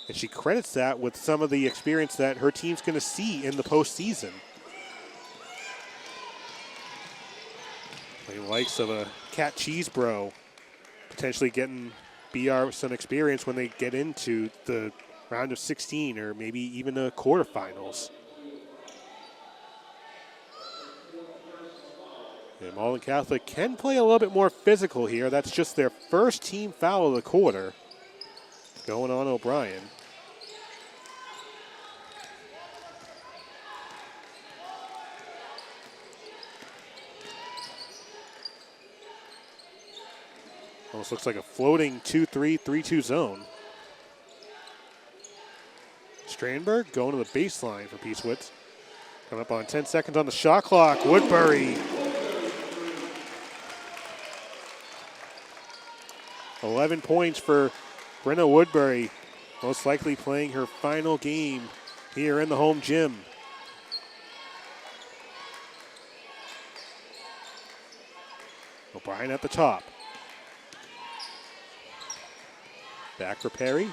[SPEAKER 1] and she credits that with some of the experience that her team's going to see in the postseason. The likes of a Cat Cheesebro potentially getting BR some experience when they get into the round of 16 or maybe even the quarterfinals. And Malden Catholic can play a little bit more physical here. That's just their first team foul of the quarter going on O'Brien. Almost looks like a floating 2-3, 3-2 zone. Strandberg going to the baseline for Peacewitz. Coming up on 10 seconds on the shot clock. Woodbury. 11 points for Brenna Woodbury. Most likely playing her final game here in the home gym. O'Brien at the top. Back for Perry.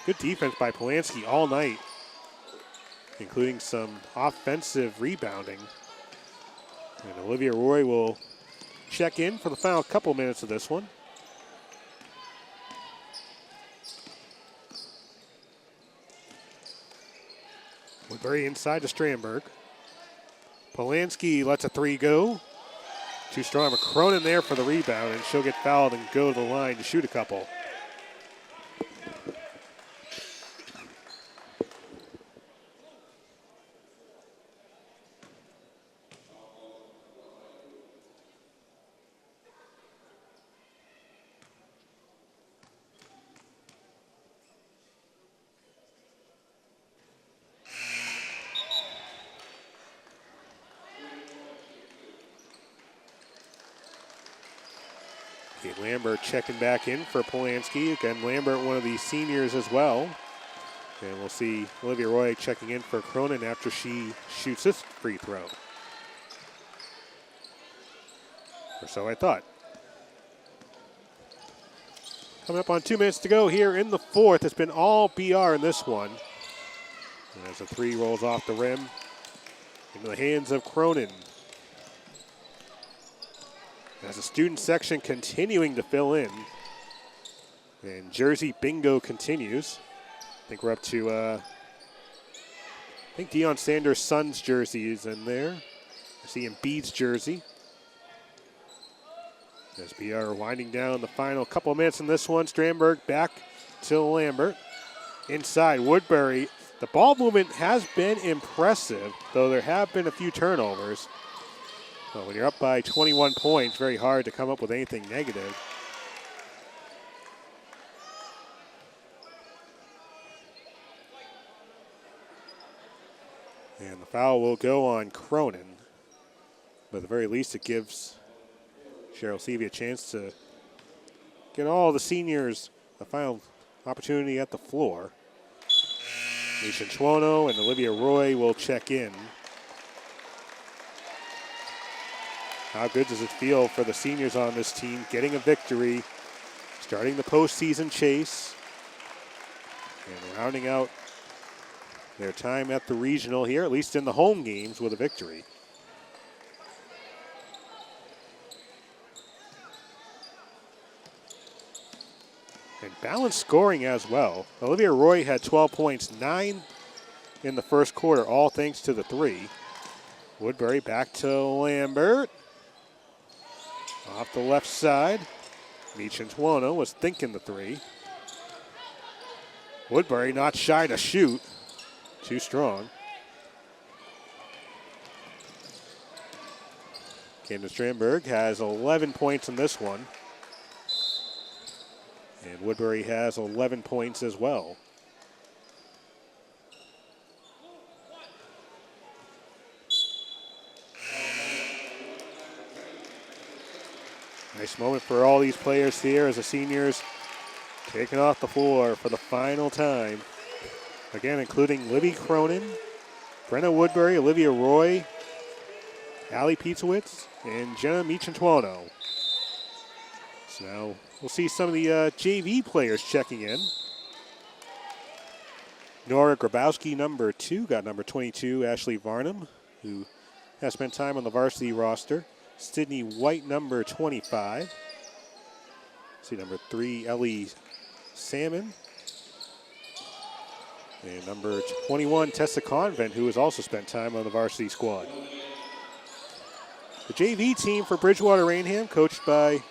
[SPEAKER 1] Good defense by Polanski all night, including some offensive rebounding. And Olivia Roy will check in for the final couple minutes of this one. Woodbury inside to Strandberg. Polanski lets a three go. Too strong. But Cronin there for the rebound, and she'll get fouled and go to the line to shoot a couple. Lambert checking back in for Polanski. Again, Lambert, one of the seniors as well. And we'll see Olivia Roy checking in for Cronin after she shoots this free throw. Or so I thought. Coming up on 2 minutes to go here in the fourth. It's been all BR in this one. And as the three rolls off the rim into the hands of Cronin. As the student section continuing to fill in. And Jersey Bingo continues. I think we're up to, I think Deion Sanders' son's jersey is in there. I see Embiid's jersey. As we are winding down the final couple of minutes in this one. Strandberg back to Lambert. Inside, Woodbury. The ball movement has been impressive, though there have been a few turnovers. Well, when you're up by 21 points, very hard to come up with anything negative. And the foul will go on Cronin. But at the very least, it gives Cheryl Seavey a chance to get all the seniors a final opportunity at the floor. Nisha Chuono and Olivia Roy will check in. How good does it feel for the seniors on this team getting a victory, starting the postseason chase? And rounding out their time at the regional here, at least in the home games, with a victory. And balanced scoring as well. Olivia Roy had 12 points, 9 in the first quarter, all thanks to the 3. Woodbury back to Lambert. Off the left side. Michantuono was thinking the 3. Woodbury not shy to shoot. Too strong. Camden Strandberg has 11 points in this one. And Woodbury has 11 points as well. Nice moment for all these players here as the seniors taking off the floor for the final time. Again, including Libby Cronin, Brenna Woodbury, Olivia Roy, Allie Pietzowitz, and Jenna Michantuono. So now we'll see some of the JV players checking in. Nora Grabowski, number 2, got number 22, Ashley Varnum, who has spent time on the varsity roster. Sydney White, number 25. See number 3, Ellie Salmon. And number 21, Tessa Convent, who has also spent time on the varsity squad. The JV team for Bridgewater-Raynham, coached by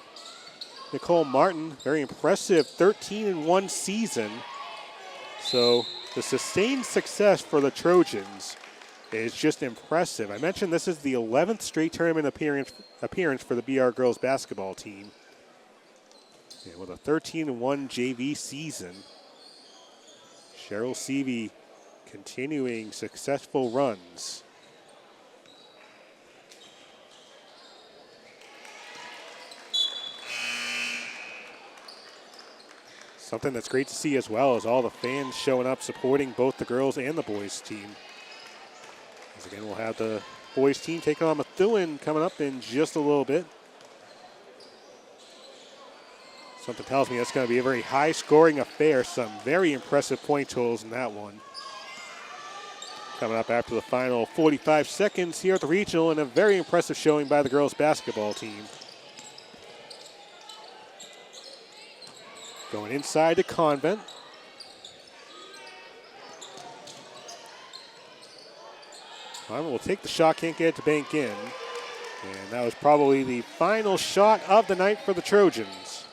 [SPEAKER 1] Nicole Martin, very impressive 13-1 season. So the sustained success for the Trojans is just impressive. I mentioned this is the 11th straight tournament appearance for the BR girls basketball team. And with a 13-1 JV season, Cheryl Seavey continuing successful runs. Something that's great to see as well is all the fans showing up supporting both the girls and the boys team. As again, we'll have the boys team taking on Methuen coming up in just a little bit. Something tells me that's going to be a very high-scoring affair. Some very impressive point totals in that one. Coming up after the final 45 seconds here at the regional, and a very impressive showing by the girls basketball team. Going inside to Convent. Convent will take the shot, can't get it to bank in. And that was probably the final shot of the night for the Trojans.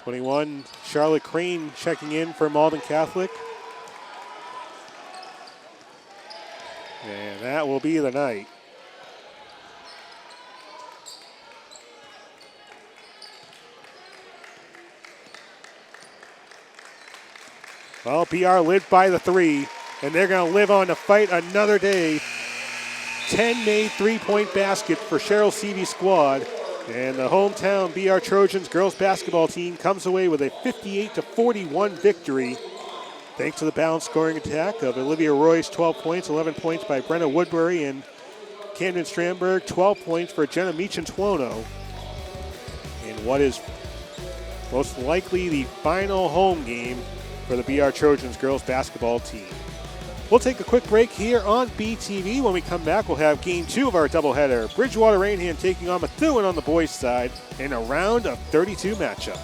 [SPEAKER 1] 21, Charlotte Crane checking in for Malden Catholic. And that will be the night. Well, BR lived by the 3, and they're going to live on to fight another day. 10 made three-point basket for Cheryl Seavey's squad. And the hometown BR Trojans girls basketball team comes away with a 58-41 victory. Thanks to the balanced scoring attack of Olivia Roy's 12 points, 11 points by Brenna Woodbury, and Camden Strandberg, 12 points for Jenna Michantuono. In what is most likely the final home game for the BR Trojans girls basketball team. We'll take a quick break here on BTV. When we come back, we'll have game 2 of our doubleheader. Bridgewater-Raynham taking on Methuen on the boys' side in a round of 32 matchup.